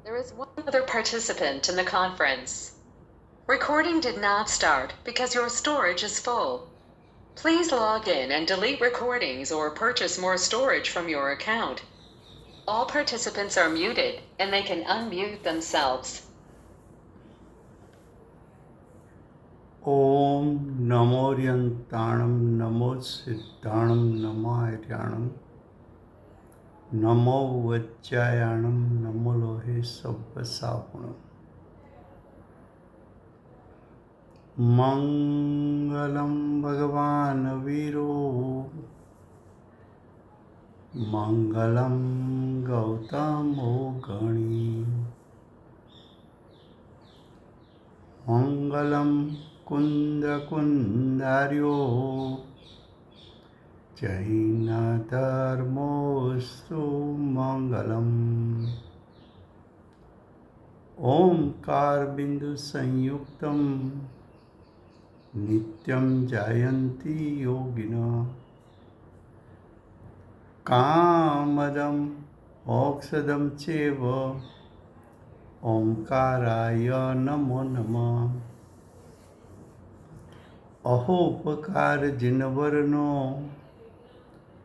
There is one other participant in the conference. Recording did not start because your storage is full. Please log in and delete recordings or purchase more storage from your account. All participants are muted and they can unmute themselves. ओम नमोर्यंताणं नमो सिद्धाणं नमार्याणं नमो वज्जायाणं नमो लोहे सब्बसाहुणं मंगलं भगवान् वीरो मंगलं गौतमो गणी मंगलं कुन्दकुन्दार्यो जैनधर्मोऽस्तु मङ्गलम् ओंकारबिन्दुसंयुक्तं नित्यं जायन्ति योगिनः कामदं मोक्षदं चैव ओंकाराय नमो नमः अहोपकारजिनवर्णो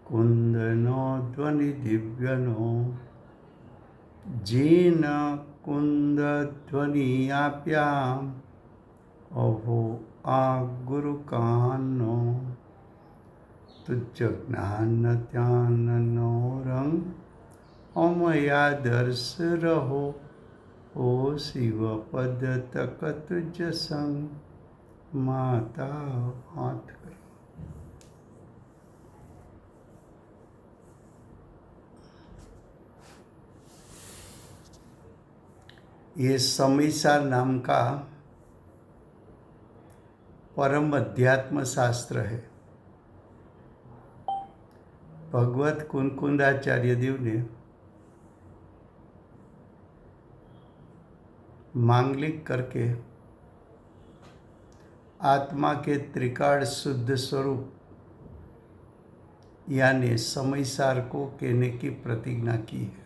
कुन्दनो ध्वनिदिव्यनो जेन कुन्दध्वनियाप्याम् अहो गुरुकान्नो तुज्जज्ञानत्याननोरं अमया दर्श रहो ओ शिवपदतकतुजसं माता हाथ करो। ये समयसार नाम का परम अध्यात्म शास्त्र है। भगवत कुनकुंदाचार्य देव ने मांगलिक करके आत्मा के त्रिकाल शुद्ध स्वरूप यानी समयसार को कहने की प्रतिज्ञा की है।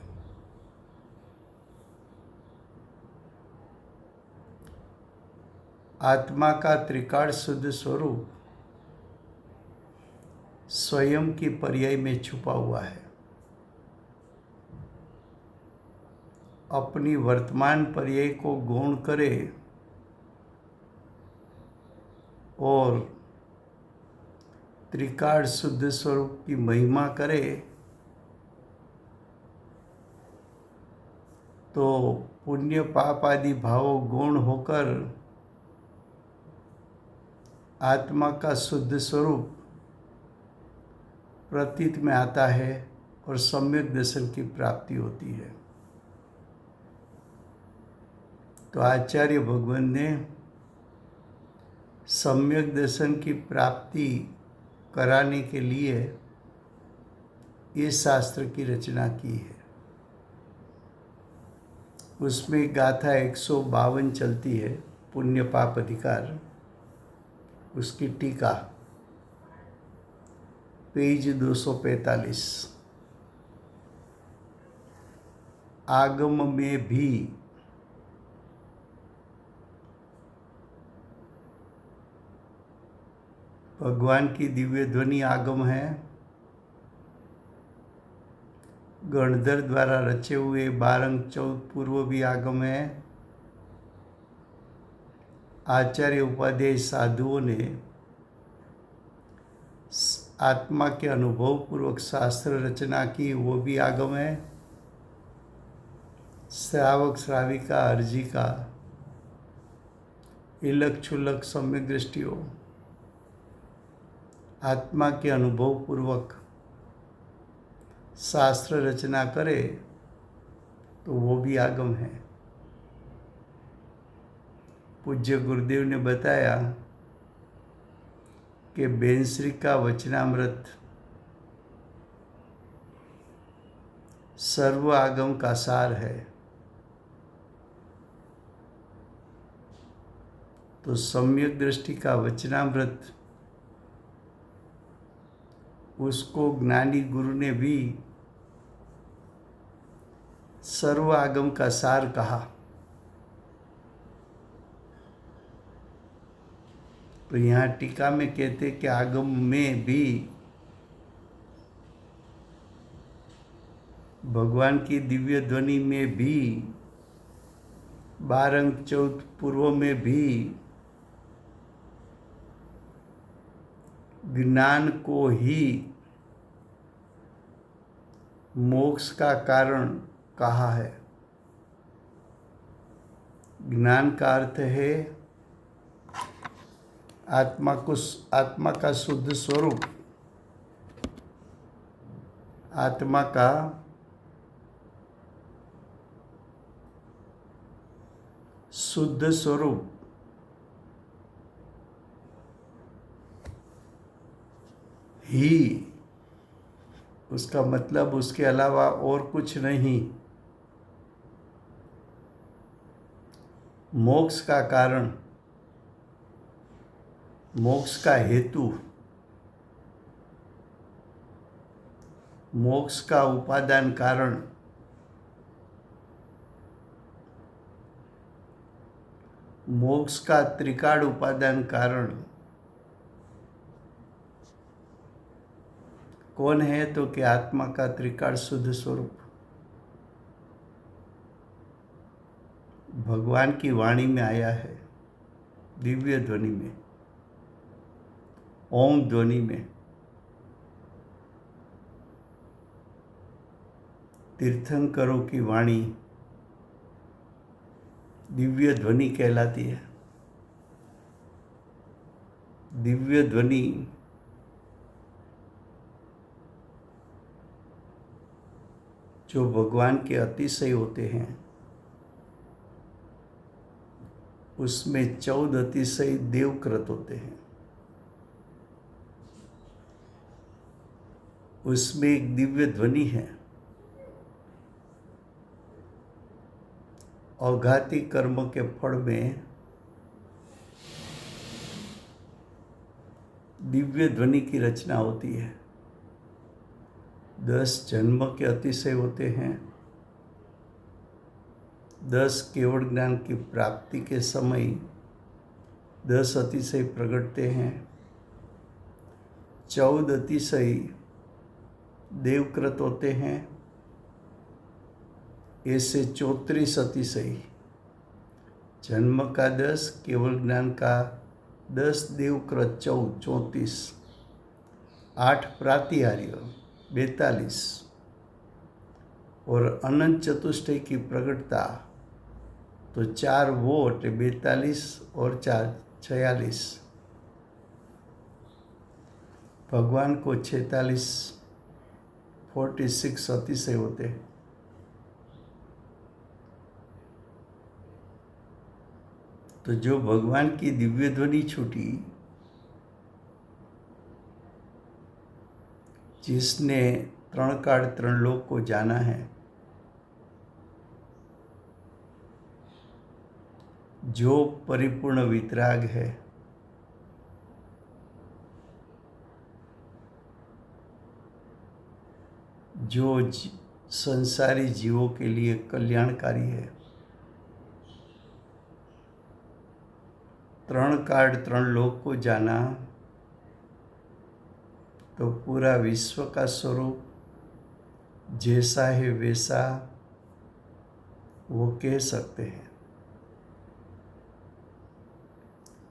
आत्मा का त्रिकाल शुद्ध स्वरूप स्वयं की पर्याय में छुपा हुआ है। अपनी वर्तमान पर्याय को गौण करे और त्रिकाल शुद्ध स्वरूप की महिमा करे तो पुण्य पाप आदि भाव गौण होकर आत्मा का शुद्ध स्वरूप प्रतीत में आता है और सम्यक दर्शन की प्राप्ति होती है। तो आचार्य भगवान ने सम्यक दर्शन की प्राप्ति कराने के लिए ये शास्त्र की रचना की है। उसमें गाथा 152 चलती है, पुण्य पाप अधिकार, उसकी टीका पेज 245। आगम में भी भगवान की दिव्य ध्वनि आगम है। गणधर द्वारा रचे हुए 12 अंग 14 पूर्व भी आगम है। आचार्य उपाध्याय साधुओं ने आत्मा के अनुभव पूर्वक शास्त्र रचना की, वो भी आगम है। श्रावक श्राविका अर्जिका इलक छुलक सम्यक दृष्टियों आत्मा के अनुभव पूर्वक शास्त्र रचना करे तो वो भी आगम है। पूज्य गुरुदेव ने बताया कि बेनश्री का वचनामृत सर्व आगम का सार है। तो सम्यक दृष्टि का वचनामृत उसको ज्ञानी गुरु ने भी सर्व आगम का सार कहा। तो यहाँ टीका में कहते कि आगम में भी भगवान की दिव्य ध्वनि में भी 12 अंक 14 पूर्व में भी ज्ञान को ही मोक्ष का कारण कहा है। ज्ञान का अर्थ है आत्मा का शुद्ध स्वरूप, आत्मा का शुद्ध स्वरूप। ही उसका मतलब उसके अलावा और कुछ नहीं। मोक्ष का कारण, मोक्ष का हेतु, मोक्ष का उपादान कारण, मोक्ष का त्रिकाल उपादान कारण कौन है? तो कि आत्मा का त्रिकाल शुद्ध स्वरूप भगवान की वाणी में आया है, दिव्य ध्वनि में, ओम ध्वनि में। तीर्थंकरों की वाणी दिव्य ध्वनि कहलाती है। दिव्य ध्वनि जो भगवान के अतिशय होते हैं, उसमें 14 अतिशय देवकृत होते हैं। उसमें एक दिव्य ध्वनि है। औघाती कर्म के फल में दिव्य ध्वनि की रचना होती है। 10 जन्म के अतिशय होते हैं। 10 केवल ज्ञान की प्राप्ति के समय 10 अतिशय प्रगटते हैं। 14 अतिशय देवकृत होते हैं। ऐसे 34 अतिशय, जन्म का 10, केवल ज्ञान का 10, देवकृत 34, 8 प्रातिहार्य 42 और अनंत चतुष्टय की प्रगटता तो 4 वो 42 और 4 46। भगवान को 46 अतिशय होते हैं। तो जो भगवान की दिव्य ध्वनि छूटी, जिसने 3 काल 3 लोक को जाना है, जो परिपूर्ण वितराग है, जो संसारी जीवों के लिए कल्याणकारी है, 3 काल 3 लोक को जाना, तो पूरा विश्व का स्वरूप जैसा है वैसा वो कह सकते हैं।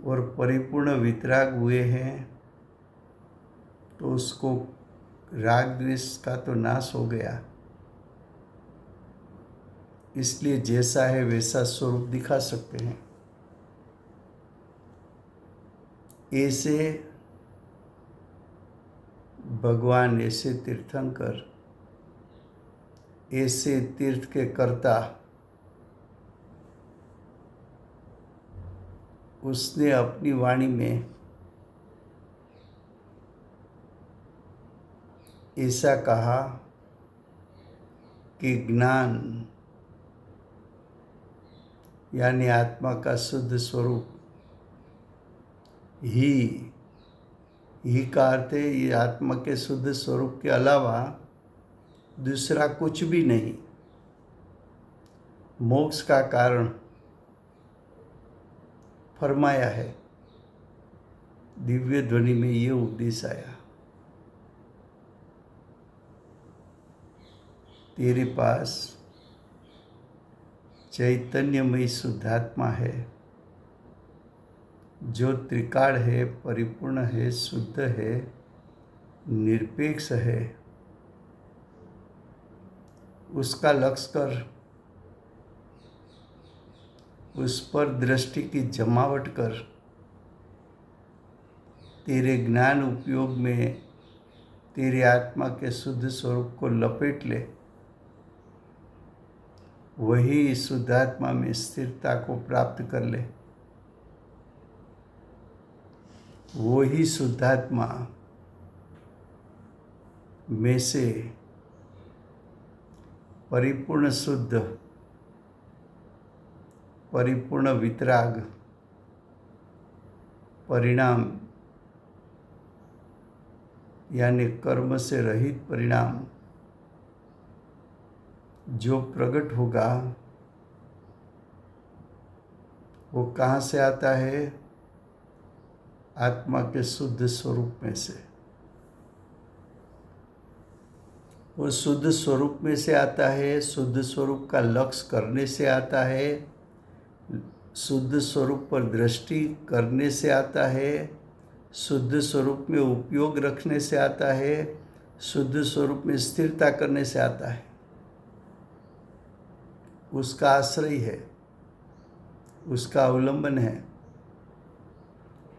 और परिपूर्ण वितराग हुए हैं तो उसको राग द्वेष का तो नाश हो गया, इसलिए जैसा है वैसा स्वरूप दिखा सकते हैं। ऐसे भगवान, ऐसे तीर्थंकर, ऐसे तीर्थ के कर्ता, उसने अपनी वाणी में ऐसा कहा कि ज्ञान यानी आत्मा का शुद्ध स्वरूप ही का अर्थ है ये आत्मा के शुद्ध स्वरूप के अलावा दूसरा कुछ भी नहीं। मोक्ष का कारण फरमाया है। दिव्य ध्वनि में ये उपदेश आया, तेरे पास चैतन्यमयी शुद्धात्मा है, जो त्रिकाल है, परिपूर्ण है, शुद्ध है, निरपेक्ष है। उसका लक्ष्य कर, उस पर दृष्टि की जमावट कर, तेरे ज्ञान उपयोग में तेरे आत्मा के शुद्ध स्वरूप को लपेट ले। वही शुद्धात्मा में स्थिरता को प्राप्त कर ले। वही शुद्धात्मा में से परिपूर्ण शुद्ध, परिपूर्ण वितराग परिणाम यानी कर्म से रहित परिणाम जो प्रकट होगा, वो कहाँ से आता है? आत्मा के शुद्ध स्वरूप में से। वो शुद्ध स्वरूप में से आता है, शुद्ध स्वरूप का लक्ष्य करने से आता है, शुद्ध स्वरूप पर दृष्टि करने से आता है, शुद्ध स्वरूप में उपयोग रखने से आता है, शुद्ध स्वरूप में स्थिरता करने से आता है। उसका आश्रय है, उसका अवलंबन है।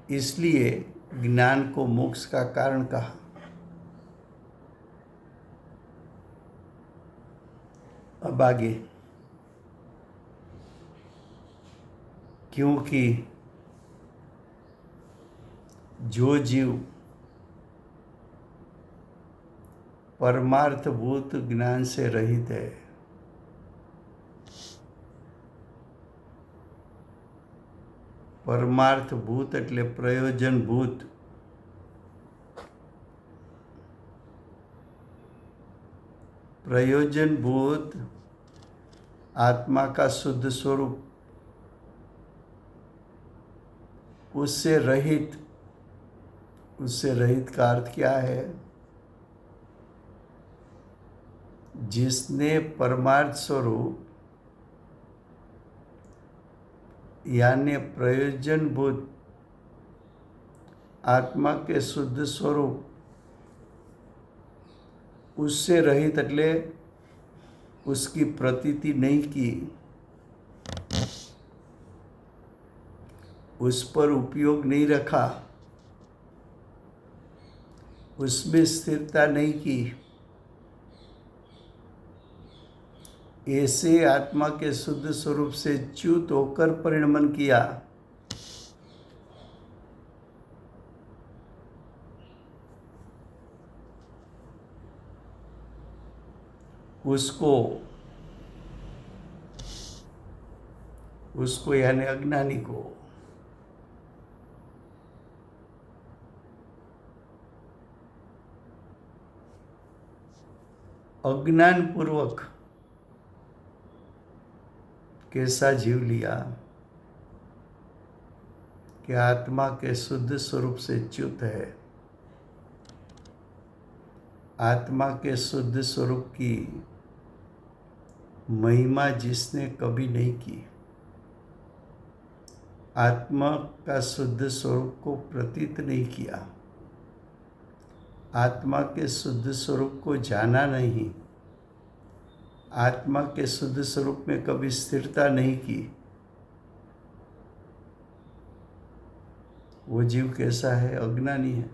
इसलिए ज्ञान को मोक्ष का कारण कहा। अब आगे, क्योंकि जो जीव परमार्थभूत ज्ञान से रहित है, परमार्थभूत એટલે प्रयोजनभूत, प्रयोजनभूत आत्मा का शुद्ध स्वरूप, उससे रहित। उससे रहित का अर्थ क्या है? जिसने परमार्थ स्वरूप यानी प्रयोजनभूत आत्मा के शुद्ध स्वरूप, उससे रहित એટલે उसकी प्रतीति नहीं की, उस पर उपयोग नहीं रखा, उसमें स्थिरता नहीं की, ऐसे आत्मा के शुद्ध स्वरूप से च्युत होकर परिणमन किया, उसको यानी अज्ञानी को अज्ञान पूर्वक कैसा जीव लिया कि आत्मा के शुद्ध स्वरूप से च्युत है। आत्मा के शुद्ध स्वरूप की महिमा जिसने कभी नहीं की, आत्मा का शुद्ध स्वरूप को प्रतीत नहीं किया, आत्मा के शुद्ध स्वरूप को जाना नहीं, आत्मा के शुद्ध स्वरूप में कभी स्थिरता नहीं की, वो जीव कैसा है? अज्ञानी है।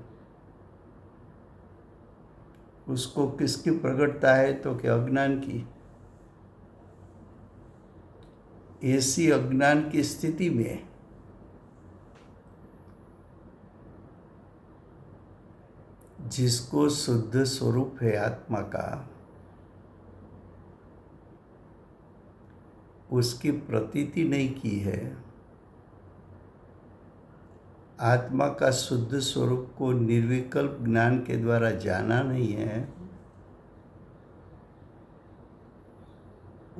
उसको किसकी प्रकटता है? तो कि अज्ञान की। ऐसी अज्ञान की स्थिति में जिसको शुद्ध स्वरूप है आत्मा का, उसकी प्रतीति नहीं की है, आत्मा का शुद्ध स्वरूप को निर्विकल्प ज्ञान के द्वारा जाना नहीं है,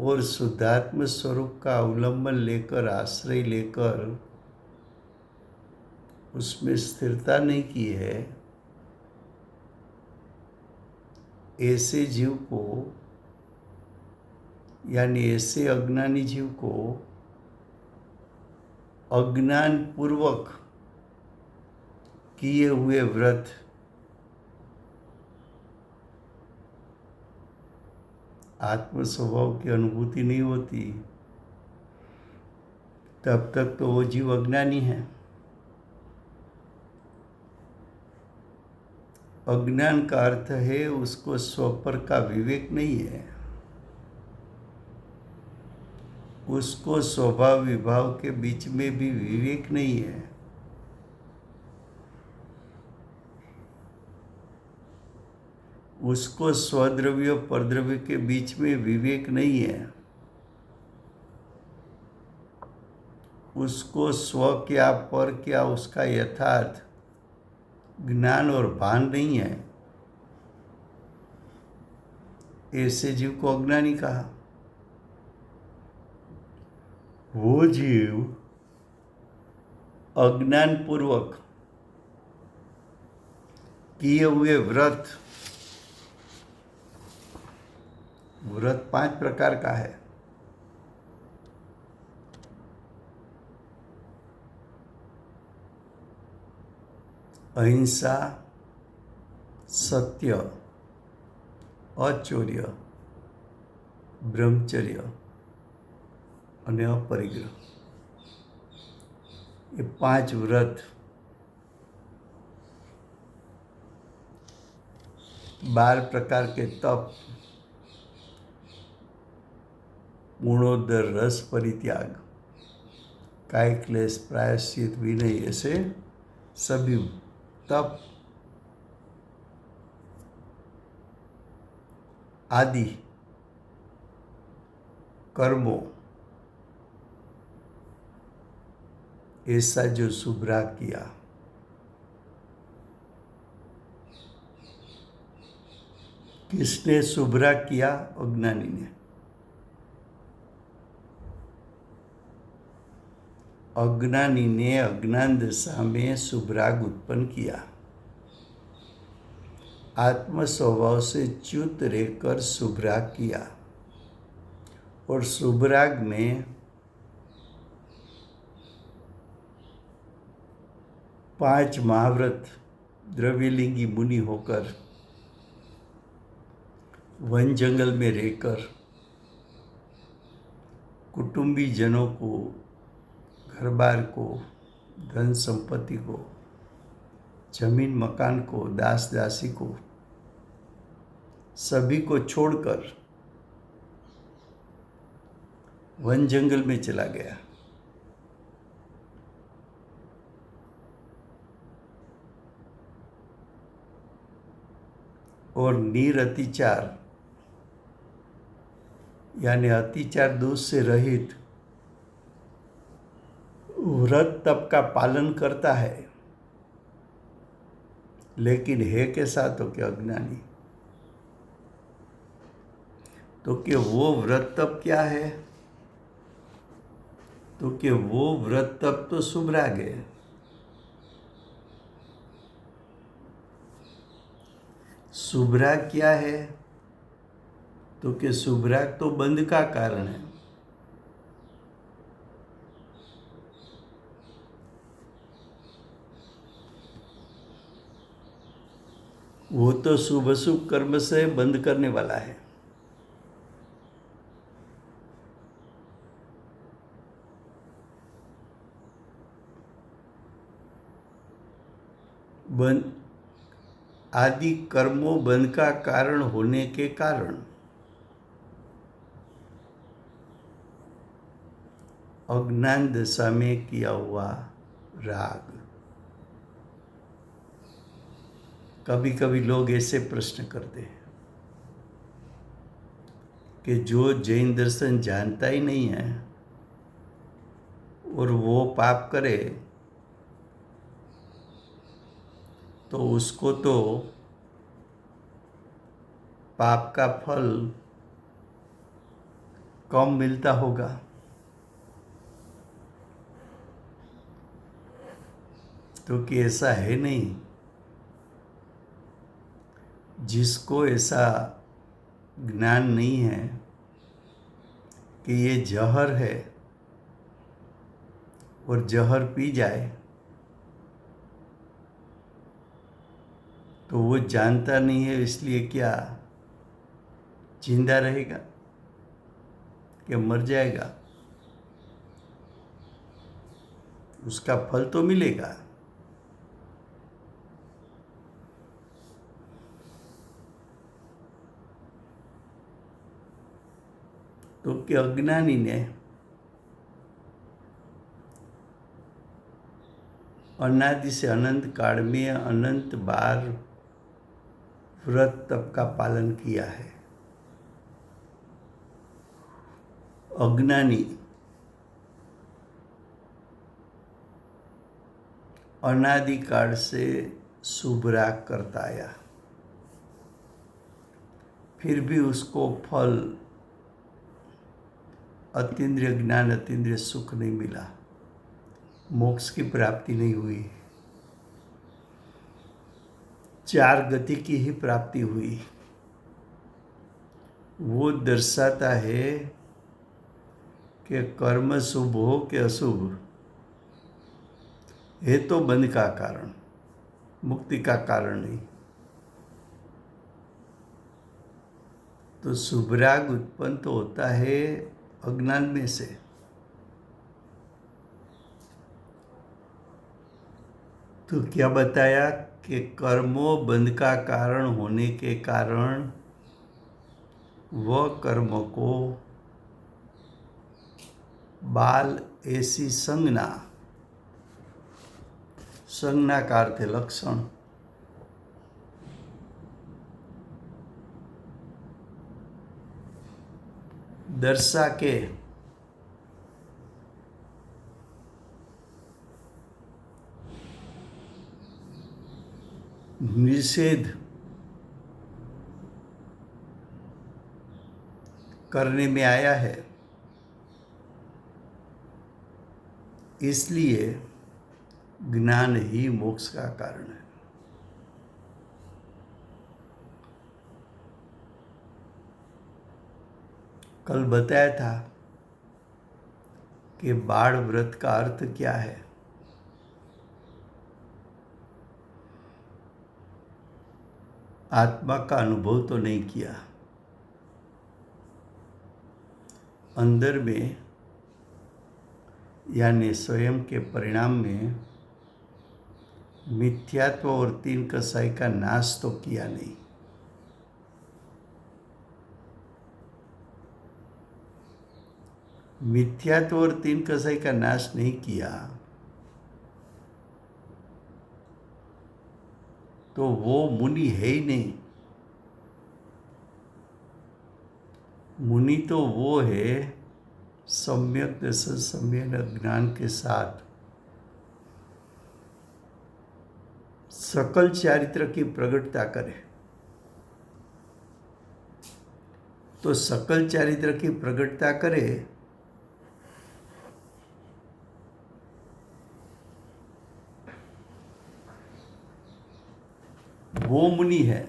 और शुद्धात्म स्वरूप का अवलंबन लेकर, आश्रय लेकर उसमें स्थिरता नहीं की है, ऐसे जीव को, यानी ऐसे अज्ञानी जीव को अज्ञान पूर्वक किए हुए व्रत आत्म स्वभाव की अनुभूति नहीं होती, तब तक तो वो जीव अज्ञानी है। अज्ञान का अर्थ है उसको स्वपर का विवेक नहीं है, उसको स्वभाव विभाव के बीच में भी विवेक नहीं है। उसको स्वद्रव्य परद्रव्य के बीच में विवेक नहीं है। उसको स्व क्या पर क्या उसका यथार्थ ज्ञान और भान नहीं है। ऐसे जीव को अज्ञानी कहा। वो जीव अज्ञान पूर्वक किए हुए व्रत 5 प्रकार का है। अहिंसा, सत्य, अचौर्य, ब्रह्मचर्य અને अपरिग्रह, ये 5 व्रत 12 प्रकार के तप, पूर्णोदर, रस परित्याग, काय क्लेश, प्रायश्चित, विनय, ऐसे सभी तप आदि कर्मों, ऐसा जो शुभ्रा किया, किसने शुभ्रा किया? अज्ञानी ने। अज्ञानी ने अज्ञान दशा में शुभराग उत्पन्न किया। आत्म स्वभाव से च्युत रहकर शुभराग किया, और शुभराग में 5 महाव्रत द्रव्यलिंगी मुनि होकर वन जंगल में रहकर कुटुंबी जनों को, घर बार को, धन संपत्ति को, जमीन मकान को, दास दासी को, सभी को छोड़कर वन जंगल में चला गया। और निरतिचार यानी अतिचार दोष से रहित व्रत तप का पालन करता है, लेकिन है कैसा? तो क्या अज्ञानी। तो कि वो व्रत तप क्या है? तो कि वो व्रत तप तो शुभराग है। शुभराग क्या है? तो कि शुभराग तो बंध का कारण है। वो तो शुभ शुभ कर्म से बंद करने वाला है। बंद आदि कर्मों बंध का कारण होने के कारण अज्ञान दशा में किया हुआ राग। कभी कभी लोग ऐसे प्रश्न करते हैं कि जो जैन दर्शन जानता ही नहीं है और वो पाप करे तो उसको तो पाप का फल कम मिलता होगा। तो कि ऐसा है नहीं। जिसको ऐसा ज्ञान नहीं है कि ये जहर है और जहर पी जाए, तो वो जानता नहीं है, इसलिए क्या जिंदा रहेगा कि मर जाएगा? उसका फल तो मिलेगा। तो कि अज्ञानी ने अनादि से अनंत काल में अनंत बार व्रत तप का पालन किया है। अज्ञानी अनादिकाल से शुभ राग करता आया, फिर भी उसको फल अतीन्द्रिय ज्ञान अतीन्द्रिय सुख नहीं मिला, मोक्ष की प्राप्ति नहीं हुई, चार गति की ही प्राप्ति हुई। वो दर्शाता है कि कर्म शुभ हो कि अशुभ है तो बंध का कारण, मुक्ति का कारण नहीं। तो शुभ राग उत्पन्न तो होता है अज्ञान में से। तो क्या बताया कि कर्मों बंध का कारण होने के कारण वह कर्म को बाल ऐसी संज्ञा, संज्ञा का अर्थ है लक्षण, दर्शा के निषेध करने में आया है। इसलिए ज्ञान ही मोक्ष का कारण है। कल बताया था कि बाढ़ व्रत का अर्थ क्या है। आत्मा का अनुभव तो नहीं किया, अंदर में यानी स्वयं के परिणाम में मिथ्यात्व और तीन कसाई का नाश तो किया नहीं। मिथ्यात्व और तीन कसाई का नाश नहीं किया तो वो मुनि है ही नहीं। मुनि तो वो है सम्यक दर्शन सम्यक ज्ञान के साथ सकल चारित्र की प्रगटता करे। तो सकल चारित्र की प्रगटता करे वो मुनि है।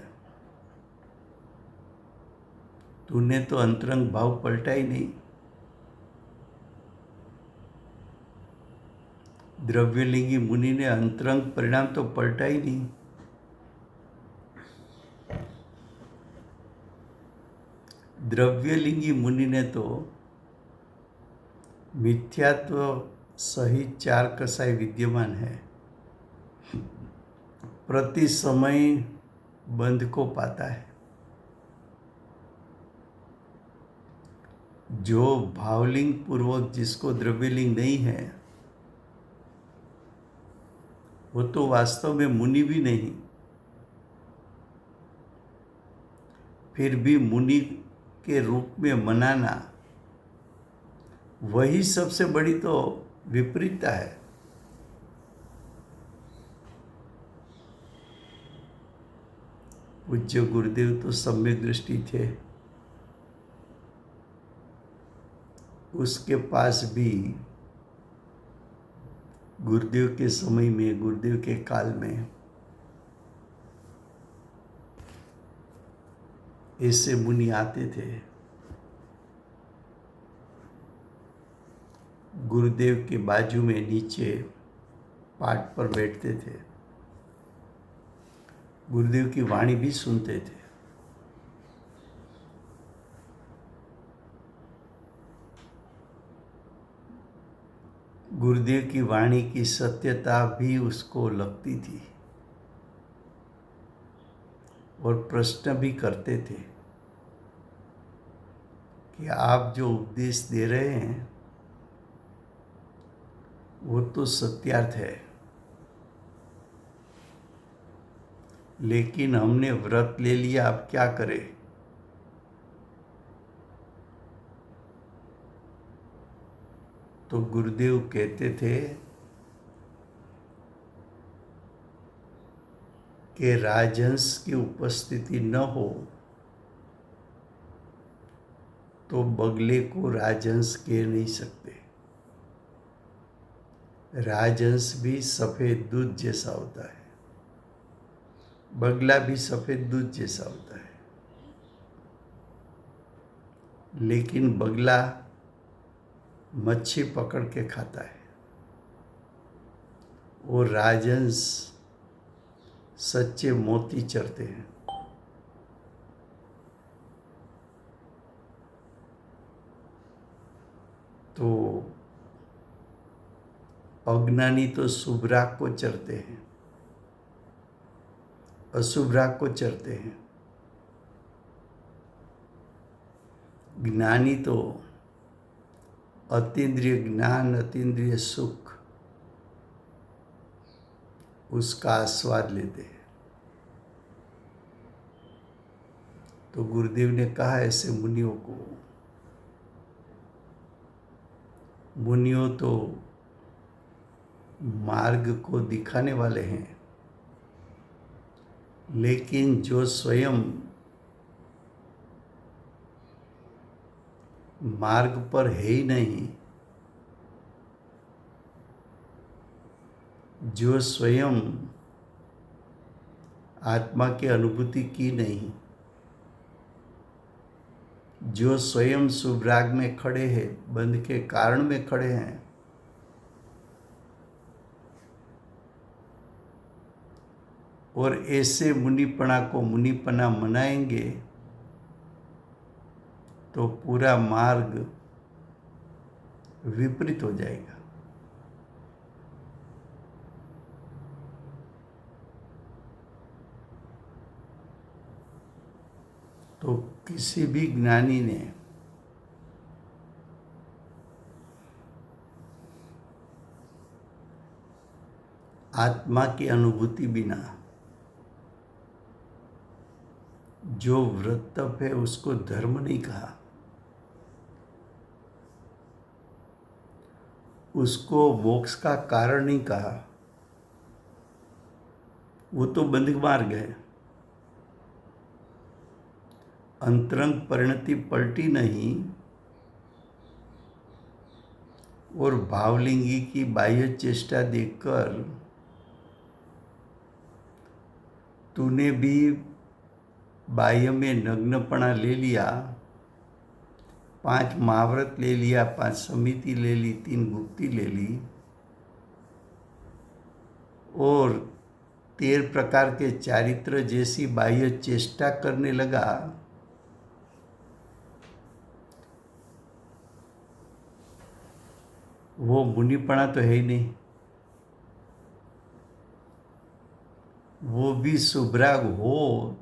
तूने तो अंतरंग भाव पलटा ही नहीं। द्रव्यलिंगी मुनि ने अंतरंग परिणाम तो पलटा ही नहीं। द्रव्यलिंगी मुनि ने तो मिथ्यात्व सहित चार कसाई विद्यमान है, प्रति समय बंध को पाता है। जो भावलिंग पूर्वक जिसको द्रव्यलिंग नहीं है वो तो वास्तव में मुनि भी नहीं, फिर भी मुनि के रूप में मनाना वही सबसे बड़ी तो विपरीतता है। पूज्य गुरुदेव तो सम्यक दृष्टि थे। उसके पास भी गुरुदेव के समय में, गुरुदेव के काल में ऐसे मुनि आते थे। गुरुदेव के बाजू में नीचे पाट पर बैठते थे, गुरुदेव की वाणी भी सुनते थे। गुरुदेव की वाणी की सत्यता भी उसको लगती थी और प्रश्न भी करते थे कि आप जो उपदेश दे रहे हैं वो तो सत्यार्थ है, लेकिन हमने व्रत ले लिया, अब क्या करें? तो गुरुदेव कहते थे कि राजहंस की उपस्थिति न हो तो बगले को राजहंस कह नहीं सकते। राजहंस भी सफेद दूध जैसा होता है, बगला भी सफेद दूध जैसा होता है, लेकिन बगला मच्छी पकड़ के खाता है और राजहंस सच्चे मोती चरते हैं। तो अज्ञानी तो शुभ राग को चरते हैं, अशुभ राग को चरते हैं। ज्ञानी तो अतीन्द्रिय ज्ञान, अतीन्द्रिय सुख, उसका आस्वाद लेते हैं। तो गुरुदेव ने कहा ऐसे मुनियों को, मुनियों तो मार्ग को दिखाने वाले हैं, लेकिन जो स्वयं मार्ग पर है ही नहीं, जो स्वयं आत्मा की अनुभूति की नहीं, जो स्वयं शुभ राग में खड़े हैं, बंध के कारण में खड़े हैं, और ऐसे मुनिपना को मुनिपना मनाएंगे तो पूरा मार्ग विपरीत हो जाएगा। तो किसी भी ज्ञानी ने आत्मा की अनुभूति बिना जो व्रत तप है उसको धर्म नहीं कहा, उसको मोक्ष का कारण नहीं कहा, वो तो बंधक मार्ग है। अंतरंग परिणति पलटी नहीं और भावलिंगी की बाह्य चेष्टा देखकर तूने भी बाह्य में नग्नपना ले लिया, 5 महाव्रत ले लिया, 5 समिति ले ली, 3 गुप्ती ले ली और 13 प्रकार के चारित्र जैसी बाह्य चेष्टा करने लगा, वो मुनिपना तो है ही नहीं। वो भी शुभराग हो,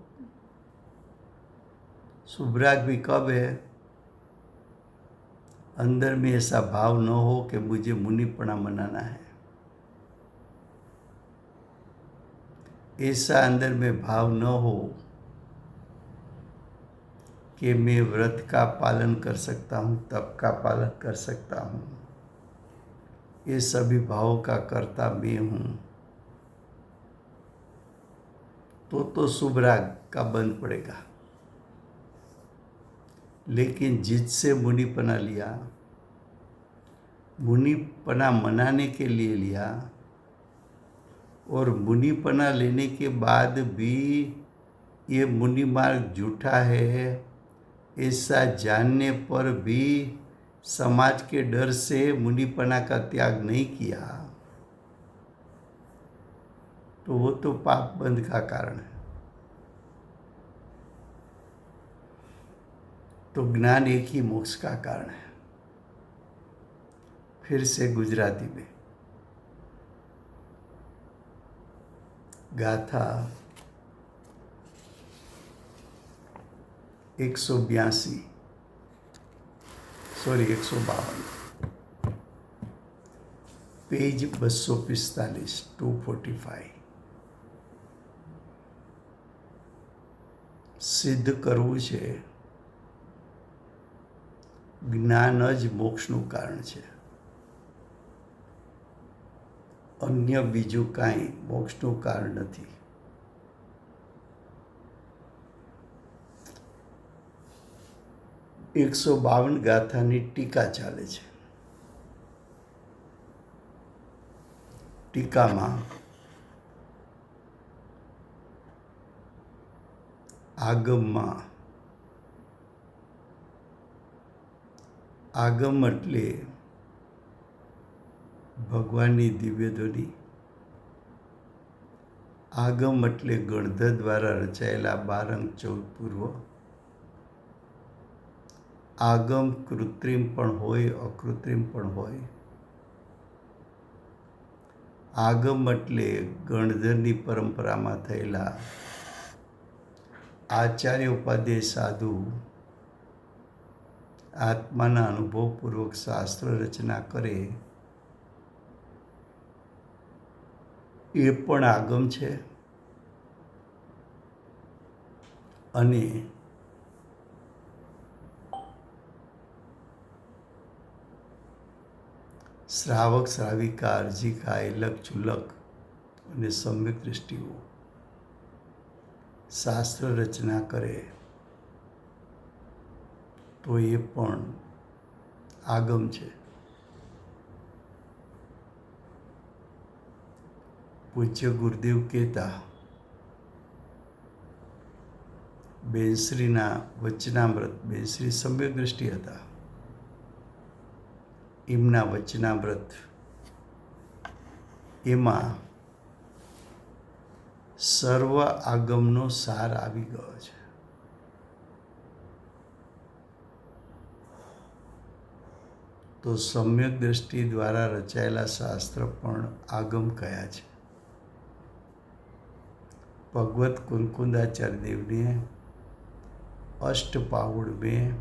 शुभराग भी कब है? अंदर में ऐसा भाव न हो कि मुझे मुनिपना मनाना है, ऐसा अंदर में भाव न हो कि मैं व्रत का पालन कर सकता हूँ, तप का पालन कर सकता हूँ, ये सभी भावों का कर्ता मैं हूँ, तो शुभ राग का बंद पड़ेगा। लेकिन जिससे मुनिपना लिया मुनीपना मनाने के लिए लिया और मुनीपना लेने के बाद भी ये मुनि मार्ग झूठा है ऐसा जानने पर भी समाज के डर से मुनीपना का त्याग नहीं किया तो वो तो पाप बंध का कारण है। तो ज्ञान एक ही मोक्ष का कारण है। फिर से गुजराती में गाथा 152 पेज 245 245 સિદ્ધ કરવું છે જ્ઞાન જ મોક્ષનું કારણ છે, અન્ય બીજું કાંઈ મોક્ષનું કારણ નથી। 152 ગાથાની ટીકા ચાલે છે। ટીકામાં આગમમાં આગમ એટલે ભગવાનની દિવ્ય ધ્વનિ, આગમ એટલે ગણધર દ્વારા રચાયેલા 12 અંક 14 પૂર્વ। આગમ કૃત્રિમ પણ હોય, અકૃત્રિમ પણ હોય। આગમ એટલે ગણધરની પરંપરામાં થયેલા આચાર્ય ઉપાધ્યાય સાધુ આત્માના અનુભવપૂર્વક શાસ્ત્ર રચના કરે એ પણ આગમ છે। અને શ્રાવક શ્રાવિકા અરજીકા એલક ચુલક અને સમ્યક દ્રષ્ટિઓ શાસ્ત્ર રચના કરે તો એ પણ આગમ છે। પૂજ્ય ગુરુદેવ કહેતા બેનશ્રીના વચનામૃત, બેનશ્રી સમ્યક દ્રષ્ટિ હતા, એમના વચનામૃત એમાં સર્વ આગમનો સાર આવી ગયો છે। તો સમ્યક દ્રષ્ટિ દ્વારા રચાયેલા શાસ્ત્ર પણ આગમ કયા છે। ભગવત કુનકુંદાચાર્ય દેવને अष्टपाहुड़ में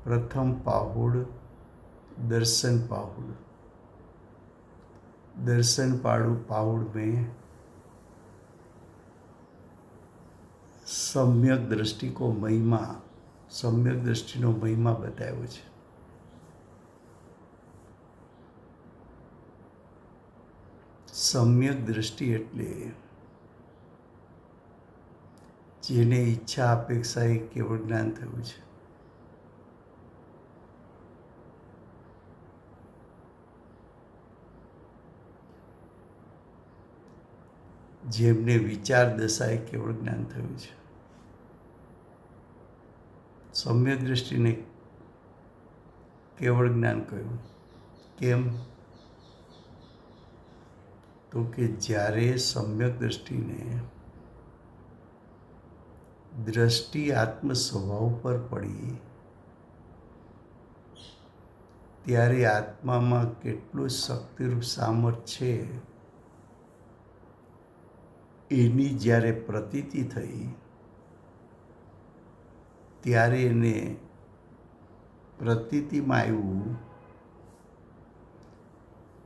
प्रथम पाहुड़ दर्शन पाहुड़, दर्शन पाहुड़ में सम्यक दृष्टि को महिमा, सम्यक दृष्टि नो महिमा बतायो छे। सम्यक दृष्टि एटले જેને ઈચ્છા અપેક્ષાએ કેવળ જ્ઞાન થયું છે। જેમને વિચાર દશાએ કેવળ જ્ઞાન થયું છે। સમ્યક દ્રષ્ટિને કેવળ જ્ઞાન કહ્યું। કેમ? તો કે જ્યારે સમ્યક દ્રષ્ટિને દ્રષ્ટિ આત્મ સ્વભાવ પર પડી ત્યારે આત્મામાં કેટલું શક્તિરૂપ સામર્થ્ય છે એની જ્યારે પ્રતીતિ થઈ ત્યારે એને પ્રતીતિમાં આવ્યું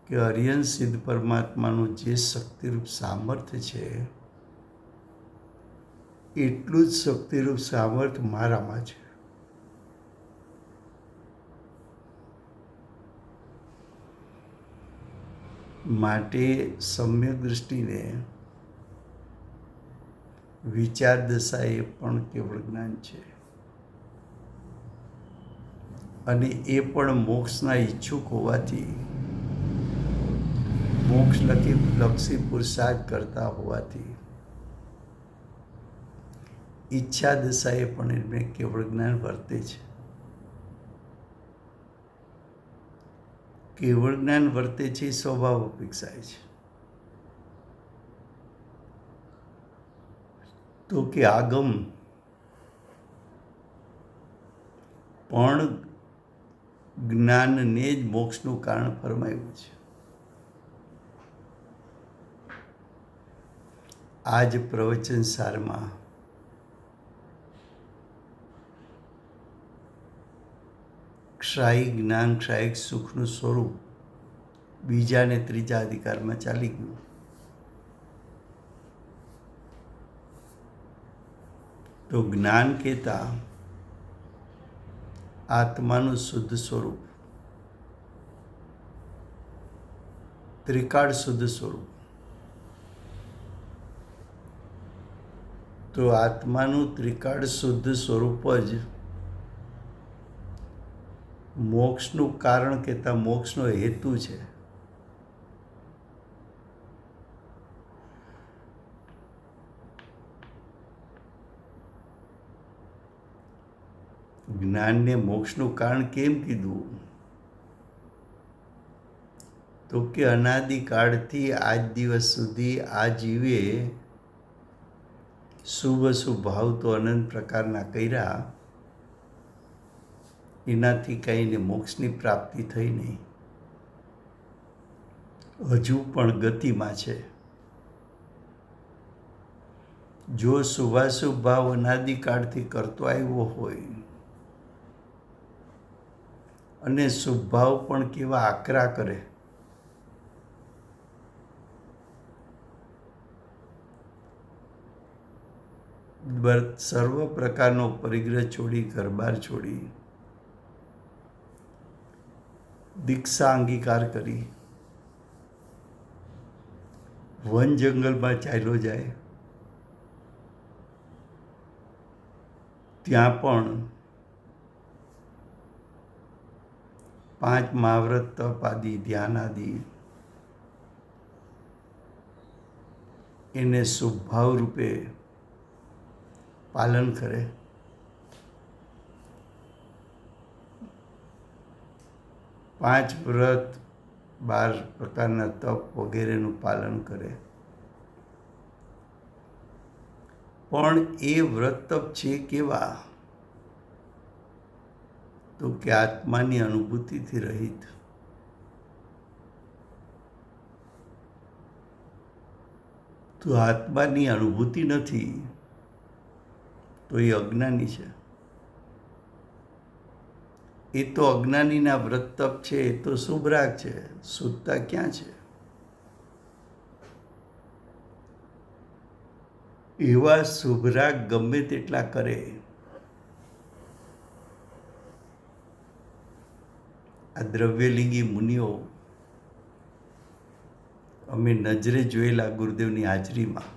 કે અરિયન સિદ્ધ પરમાત્માનું જે શક્તિરૂપ સામર્થ્ય છે એટલું જ શક્તિરૂપ સામર્થ્ય મારામાં છે। માટે સમ્યક દૃષ્ટિને વિચાર દશા એ પણ કેવળ જ્ઞાન છે। અને એ પણ મોક્ષના ઈચ્છુક હોવાથી, મોક્ષલક્ષી પુરુષાર્થ કરતા હોવાથી ઈચ્છા દશાએ પણ એમને કેવળ જ્ઞાન વર્તે છે. કેવળ જ્ઞાન વર્તે છે એ સ્વભાવ અપેક્ષાય છે. તો કે આગમ પણ જ્ઞાનને જ મોક્ષનું કારણ ફરમાવ્યું છે. આ જ પ્રવચન સારમાં ક્ષાયિક જ્ઞાન, ક્ષાયિક સુખનું સ્વરૂપ બીજા અને ત્રીજા અધિકારમાં ચાલી ગયું. તો જ્ઞાન કહેતા આત્માનું શુદ્ધ સ્વરૂપ, ત્રિકાળ શુદ્ધ સ્વરૂપ. તો આત્માનું ત્રિકાળ શુદ્ધ સ્વરૂપ જ મોક્ષનું કારણ કહેતા મોક્ષનો હેતુ છે. જ્ઞાનને મોક્ષનું કારણ કેમ કીધું? તો કે અનાદિકાળથી આજ દિવસ સુધી આ જીવે શુભ અશુભ ભાવ તો અનંત પ્રકારના કર્યા, એનાથી કહીને મોક્ષની પ્રાપ્તિ થઈ નહીં. હજુ પણ ગતિમાં છે. જો શુભાશુભ ભાવ અનાદિકાળથી કરતો આવ્યો હોય અને શુભ ભાવ પણ કેવા આકરા કરે, સર્વ પ્રકારનો પરિગ્રહ છોડી, ઘરબાર છોડી, દીક્ષા અંગીકાર કરી વન જંગલમાં ચાલ્યો જાય, ત્યાં પણ 5 મહાવ્રત, તપ આદિ, ધ્યાન આદિ એને શુભભાવ રૂપે પાલન કરે, 5 વ્રત, 12 પ્રકારના તપ વગેરેનું પાલન કરે. પણ એ વ્રત તપ છે કેવા? તો કે આત્માની અનુભૂતિથી રહિત. તો આત્માની અનુભૂતિ નથી તો એ અજ્ઞાની છે. એ તો અજ્ઞાનીના વ્રત તપ છે, એ તો શુભરાગ છે. શુદ્ધતા ક્યાં છે? એવા શુભરાગ ગમે તેટલા કરે, આ દ્રવ્યલિંગી મુનિઓ અમે નજરે જોયેલા ગુરુદેવની હાજરીમાં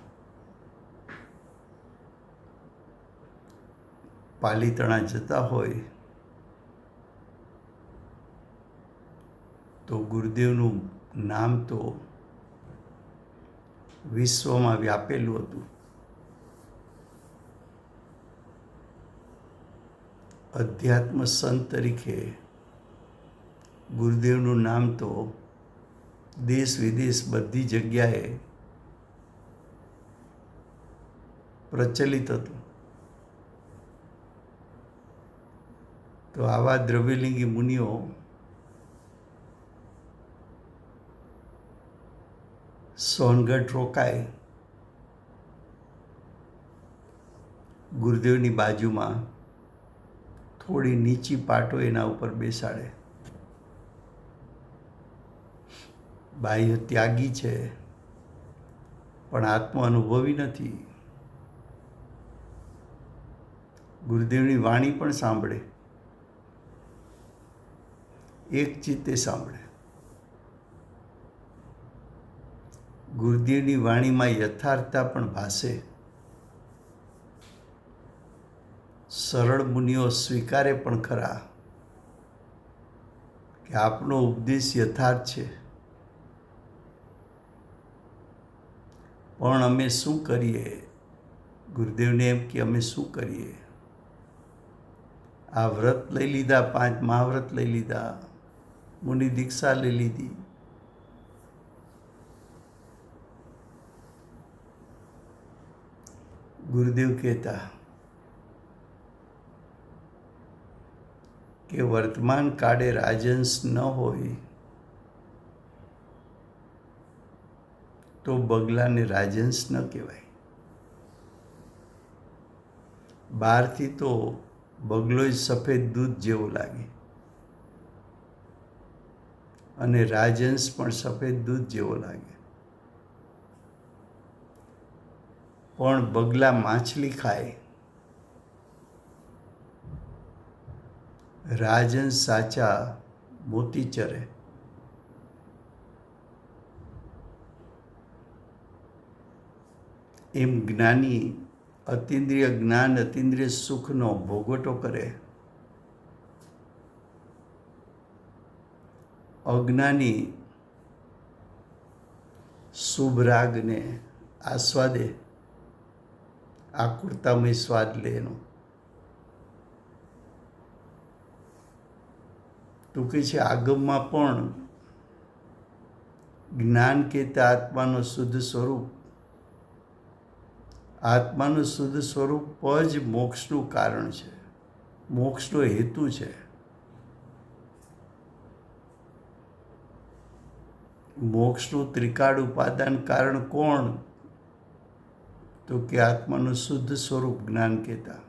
પાલીતાણા જતા હોય તો ગુરુદેવનું નામ તો વિશ્વમાં વ્યાપેલું હતું. અધ્યાત્મ સંત તરીકે ગુરુદેવનું નામ તો દેશ વિદેશ બધી જગ્યાએ પ્રચલિત હતું. તો આવા દ્રવ્યલિંગી મુનિઓ સોનગઢ રોકાય, ગુરુદેવની બાજુમાં થોડી નીચી પાટો એના ઉપર બેસાડે. બાહ્ય ત્યાગી છે પણ આત્મ અનુભવી નથી. ગુરુદેવની વાણી પણ સાંભળે, એક ચિત્તે સાંભળે. ગુરુદેવની વાણીમાં યથાર્થતા પણ ભાસે. સરળ મુનિઓ સ્વીકારે પણ ખરા, કે આપનો ઉપદેશ યથાર્થ છે, પણ અમે શું કરીએ? ગુરુદેવને એમ કે અમે શું કરીએ? આ વ્રત લઈ લીધા, 5 મહાવ્રત લઈ લીધા, મુનિ દીક્ષા લઈ લીધી, ગુરુદેવ કહેતા કે વર્તમાન કાળે રાજહંસ ન હોય તો બગલાને રાજહંસ ન કહેવાય. બહારથી તો બગલો જ સફેદ દૂધ જેવો લાગે અને રાજહંસ પણ સફેદ દૂધ જેવો લાગે, પણ બગલા માછલી ખાય, રાજહંસ સાચા મોતી ચરે. એમ જ્ઞાની અતિન્દ્રિય જ્ઞાન, અતિન્દ્રિય સુખનો ભોગવટો કરે, અજ્ઞાની શુભ રાગને આસ્વાદે, આકુરતામય સ્વાદ લે એનો. તો કે છે આગમમાં પણ જ્ઞાન કહેતા આત્માનું શુદ્ધ સ્વરૂપ, આત્માનું શુદ્ધ સ્વરૂપ જ મોક્ષનું કારણ છે, મોક્ષનો હેતુ છે. મોક્ષનું ત્રિકાળ ઉપાદાન કારણ કોણ? તો કે આત્માનું શુદ્ધ સ્વરૂપ જ્ઞાન કહેતા.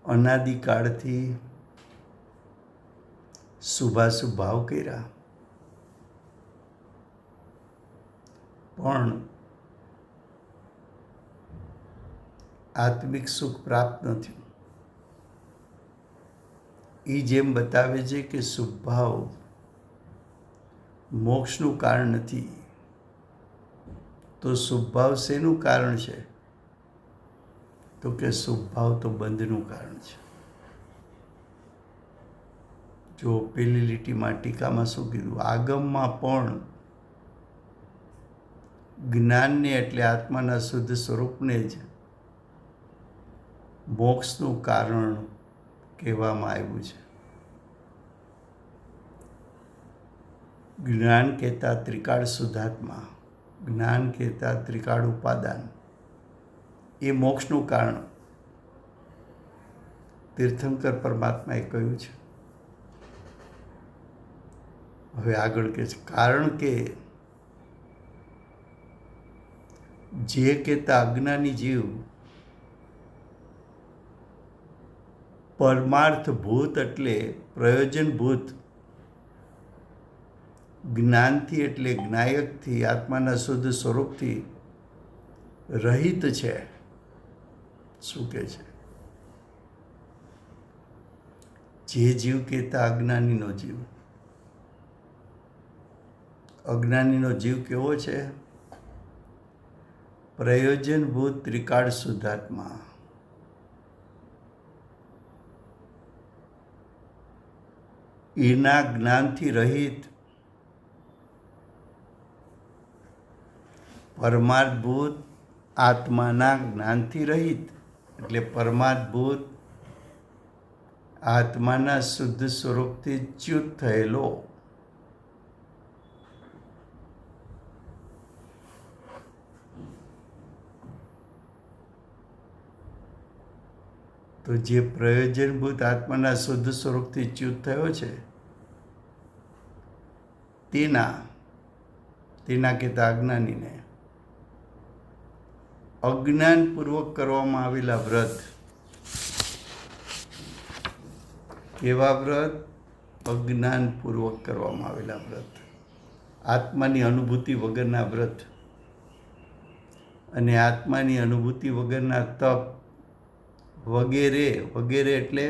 અનાદિકાળથી શુભાશુભ ભાવ કર્યા, પણ આત્મિક સુખ પ્રાપ્ત ન થયું. એ જેમ બતાવે છે કે શુભ ભાવ મોક્ષનું કારણ નથી, તો શુભ ભાવ શેનું કારણ છે? તો કે શુભ ભાવ તો બંધનું કારણ છે. જો પેલી લીટીમાં ટીકામાં શું કીધું? આગમમાં પણ જ્ઞાનને એટલે આત્માના શુદ્ધ સ્વરૂપને જ મોક્ષનું કારણ કહેવામાં આવ્યું છે. જ્ઞાન કહેતા ત્રિકાળ શુદ્ધાત્મા, જ્ઞાન કહેતા ત્રિકાળ ઉપાદાન, એ મોક્ષનું કારણ તીર્થંકર પરમાત્માએ કહ્યું છે. હવે આગળ કહે છે, કારણ કે જે કહેતા અજ્ઞાની જીવ પરમાર્થભૂત એટલે પ્રયોજનભૂત જ્ઞાનથી એટલે જ્ઞાયકથી, આત્માના શુદ્ધ સ્વરૂપથી રહિત છે. શું કહે છે? જે જીવ કહેતા અજ્ઞાનીનો જીવ. અજ્ઞાનીનો જીવ કેવો છે? પ્રયોજનભૂત ત્રિકાળ શુદ્ધાત્મા. એના જ્ઞાનથી રહિત, પરમાર્થભૂત આત્માના જ્ઞાનથી રહિત એટલે પરમાર્થભૂત આત્માના શુદ્ધ સ્વરૂપથી ચ્યુત થયેલો. તો જે પ્રયોજનભૂત આત્માના શુદ્ધ સ્વરૂપથી ચ્યુત થયો છે, તેના કહેતા અજ્ઞાનીને અજ્ઞાનપૂર્વક કરવામાં આવેલા વ્રત. કેવા વ્રત? અજ્ઞાનપૂર્વક કરવામાં આવેલા વ્રત, આત્માની અનુભૂતિ વગરના વ્રત અને આત્માની અનુભૂતિ વગરના તપ વગેરે વગેરે એટલે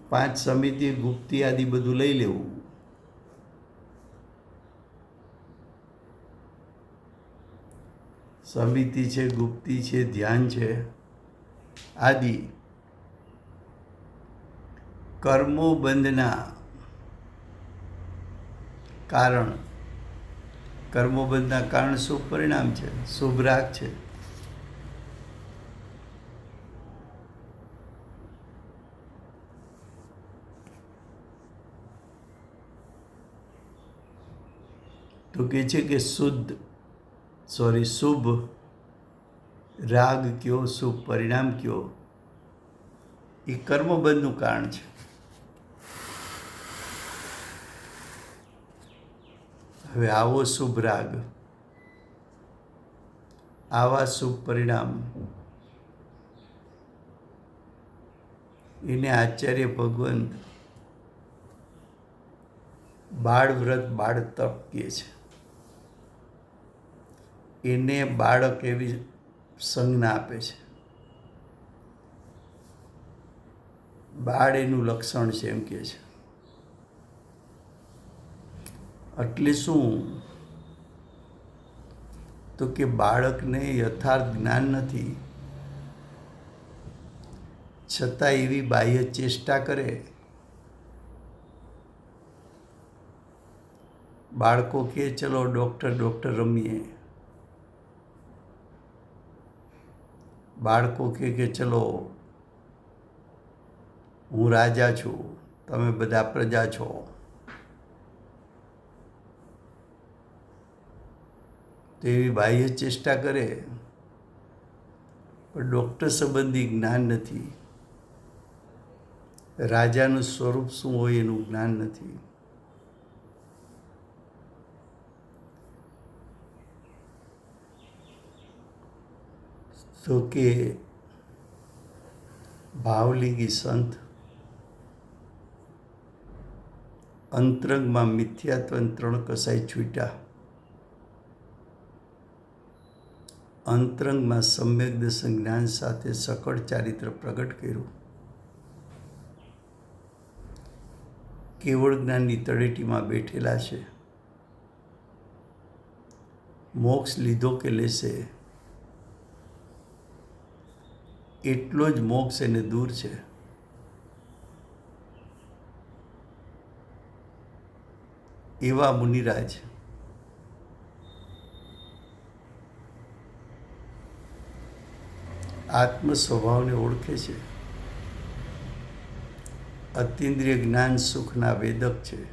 5 સમિતિ, ગુપ્તિ આદિ બધું લઈ લેવું. સમિતિ છે, ગુપ્તિ છે, ધ્યાન છે આદિ કર્મો બંધના કારણ, કર્મોબંધના કારણ શુભ પરિણામ છે, શુભ રાગ છે. તો કહે છે કે શુભ રાગ કયો, શુભ પરિણામ કયો, એ કર્મબંધનું કારણ છે. હવે આવો શુભ રાગ, આવા શુભ પરિણામ, એને આચાર્ય ભગવંત બાળ વ્રત બાળ તપ કહે છે. એને બાળક એવી સંજ્ઞા આપે છે. બાળ એનું લક્ષણ છે એમ કહે છે. એટલે શું? તો કે બાળકને યથાર્થ જ્ઞાન નથી, છતાં એવી બાહ્ય ચેષ્ટા કરે. બાળકો કહે ચલો ડૉક્ટર રમીએ, બાળકો કહે કે ચલો હું રાજા છું, તમે બધા પ્રજા છો. તો એવી બાહ્ય ચેષ્ટા કરે, પણ ડૉક્ટર સંબંધી જ્ઞાન નથી, રાજાનું સ્વરૂપ શું હોય એનું જ્ઞાન નથી. તો કે ભાવલિંગી સંત અંતરંગમાં મિથ્યાત્વ ત્રણ કસાઈ છૂટ્યા, અંતરંગમાં સમ્યક દર્શન જ્ઞાન સાથે સકળ ચારિત્ર પ્રગટ કર્યું. કેવળ જ્ઞાનની તળેટીમાં બેઠેલા છે. મોક્ષ લીધો કે લેશે, એટલો જ મોક્ષ એને દૂર છે. એવા મુનિરાજ આત્મ સ્વભાવને ઓળખે છે. અતિન્દ્રિય જ્ઞાન સુખના વેદક છે.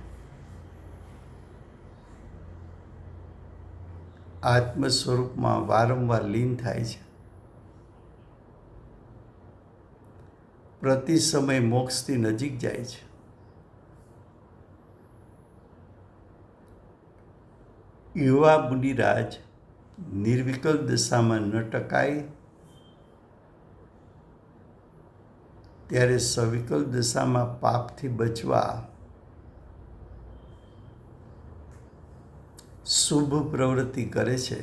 આત્મ સ્વરૂપમાં વારંવાર લીન થાય છે. પ્રતિ સમય મોક્ષથી નજીક જાય છે. એવા મુનિરાજ નિર્વિકલ્પ દશામાં ન ટકાય, ત્યારે સવિકલ્પ દશામાં પાપથી બચવા શુભ પ્રવૃત્તિ કરે છે.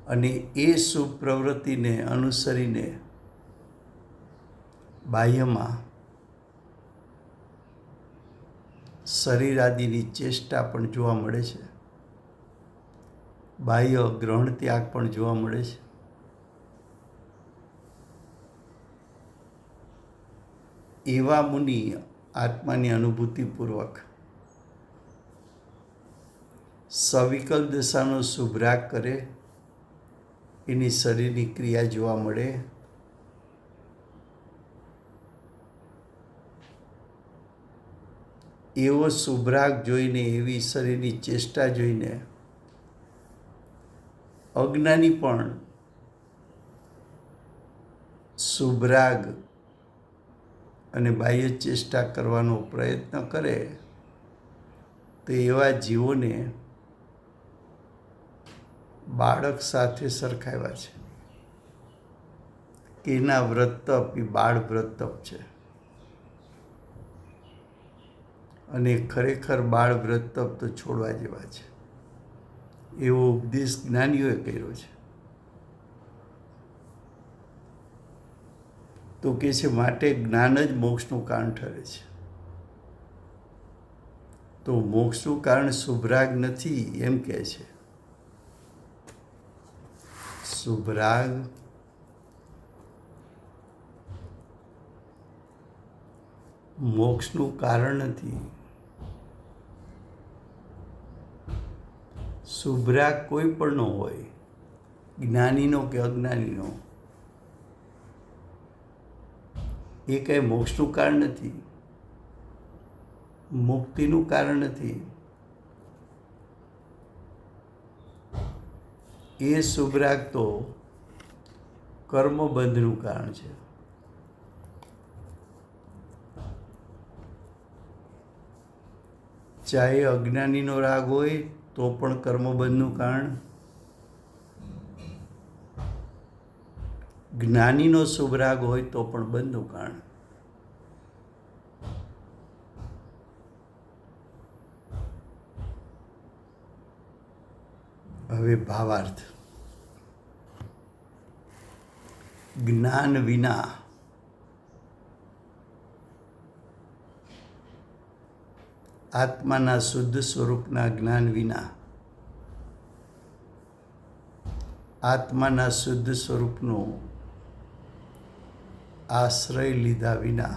અને એ શુભ પ્રવૃત્તિને અનુસરીને બાહ્યમાં શરીર આદિની ચેષ્ટા પણ જોવા મળે છે. બાહ્ય ગ્રહણ ત્યાગ પણ જોવા મળે છે. એવા મુનિ આત્માની અનુભૂતિપૂર્વક સવિકલ્પ દશાનો શુભરાગ કરે, એની શરીરની ક્રિયા જોવા મળે. એવો શુભરાગ જોઈને, એવી શરીરની ચેષ્ટા જોઈને અજ્ઞાની પણ શુભરાગ અને બાહ્ય ચેષ્ટા કરવાનો પ્રયત્ન કરે, તો એવા જીવોને બાળક સાથે સરખાવ્યા છે. કે એના વ્રત તપ એ બાળ વ્રત તપ છે. અને ખરેખર બાળ વ્રત તપ તો છોડવા જેવા છે. એવો ઉપદેશ જ્ઞાનીઓએ કર્યો છે. તો કે છે માટે જ્ઞાન જ મોક્ષનું કારણ ઠરે છે. તો મોક્ષનું કારણ શુભરાગ નથી એમ કહે છે. શુભરાગ મોક્ષનું કારણ નથી. શુભરાગ કોઈ પણનો હોય, જ્ઞાનીનો કે અજ્ઞાનીનો, એ કંઈ મોક્ષનું કારણ નથી, મુક્તિનું કારણ નથી. એ શુભરાગ તો કર્મબંધનું કારણ છે. ચાહે અજ્ઞાનીનો રાગ હોય તો પણ કર્મબંધનું કારણ, જ્ઞાનીનો શુભ રાગ હોય તો પણ બંધનું કારણ. હવે ભાવાર્થ. જ્ઞાન વિના આત્માના શુદ્ધ સ્વરૂપના જ્ઞાન વિના, આત્માના શુદ્ધ સ્વરૂપનો આશ્રય લીધા વિના,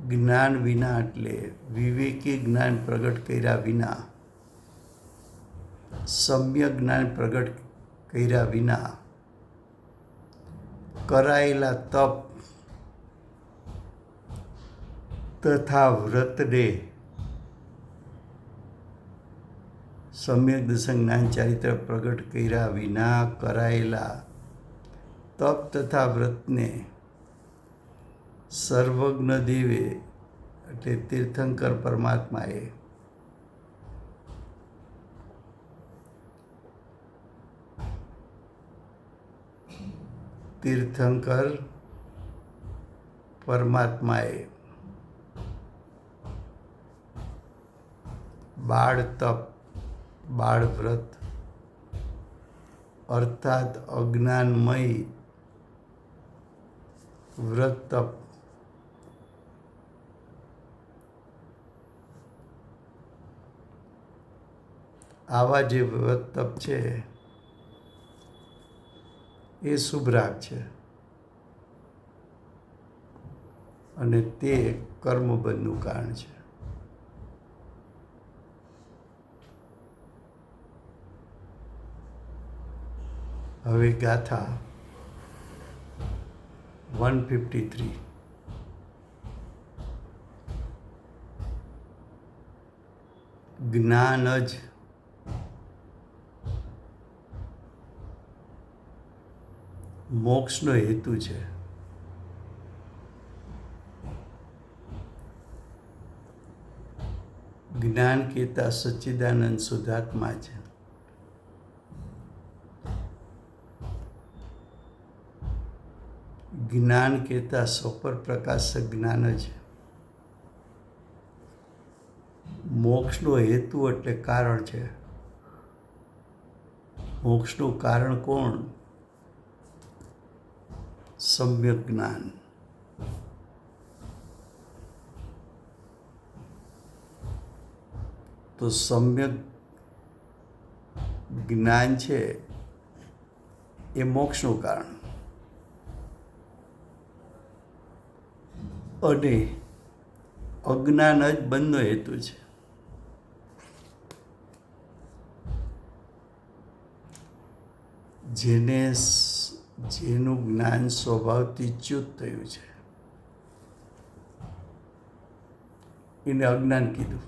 જ્ઞાન વિના એટલે વિવેકી જ્ઞાન પ્રગટ કર્યા વિના, સમ્યક જ્ઞાન પ્રગટ કર્યા વિના કરાયેલા તપ તથા વ્રતને સમ્યક દર્શન જ્ઞાન ચારિત્ર પ્રગટ કર્યા વિના કરાયેલા તપ તથા વ્રતને સર્વજ્ઞ દેવે એટલે તીર્થંકર પરમાત્માએ તીર્થંકર પરમાત્માએ બાળ તપ, બાળ વ્રત અર્થાત અજ્ઞાનમય વ્રત તપ આવા જે વ્રત તપ છે એ શુભરાગ છે અને તે કર્મબંધનું કારણ છે. હવે ગાથા 153. જ્ઞાન જ મોક્ષનો હેતુ છે. જ્ઞાન કહેતા સચ્ચિદાનંદ શુદ્ધાત્મા છે. જ્ઞાન કહેતા સપર પ્રકાશક જ્ઞાન જ મોક્ષનો હેતુ એટલે કારણ છે. મોક્ષનું કારણ કોણ? સમ્યક જ્ઞાન. તો સમ્યક જ્ઞાન છે એ મોક્ષનું કારણ અને અજ્ઞાન જ બંધનો હેતુ છે. જેનું જ્ઞાન સ્વભાવથી ચ્યુત થયું છે એને અજ્ઞાન કીધું.